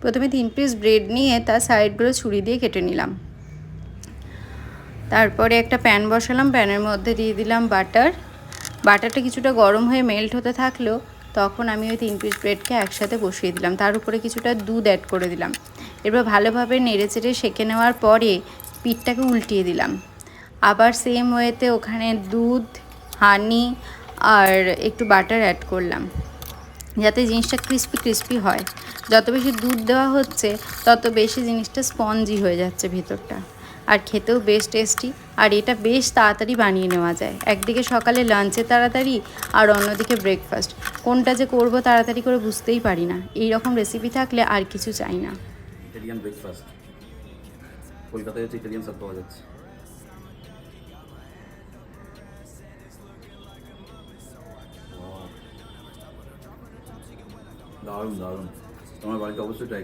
প্রথমে 3 piece bread নিয়ে তার সাইডগুলো ছুরি দিয়ে কেটে নিলাম। তারপরে একটা প্যান বসালাম, প্যানের মধ্যে দিয়ে দিলাম বাটার। বাটারটা কিছুটা গরম হয়ে মেল্ট হতে থাকলো, তখন আমি ওই 3 পিস ব্রেডকে একসাথে বসিয়ে দিলাম। তার উপরে কিছুটা দুধ অ্যাড করে দিলাম। এরপর ভালোভাবে নেড়েচেড়ে সেঁকে নেওয়ার পরে পিঠটাকে উল্টিয়ে দিলাম। আবার সেম ওয়েতে ওখানে দুধ, হানি আর একটু বাটার অ্যাড করলাম, যাতে জিনিসটা ক্রিস্পি ক্রিস্পি হয়। যত বেশি দুধ দেওয়া হচ্ছে তত বেশি জিনিসটা স্পঞ্জি হয়ে যাচ্ছে ভেতরটা, আর খেতেও বেশ টেস্টি। আর এটা বেশ তাড়াতাড়ি বানিয়ে নেওয়া যায়, একদিকে সকালে লাঞ্চে তাড়াতাড়ি আর অন্যদিকে ব্রেকফাস্ট। কোনটা যে করব তাড়াতাড়ি করে বুঝতেই পারি না। এই রকম রেসিপি থাকলে আর কিছু চাই না। ইটালিয়ান ব্রেকফাস্ট কলকাতায় হচ্ছে ইটালিয়ান সব পাওয়া যাচ্ছে। দারুণ দারুণ, তোমার বাড়িতে অবশ্যই ট্রাই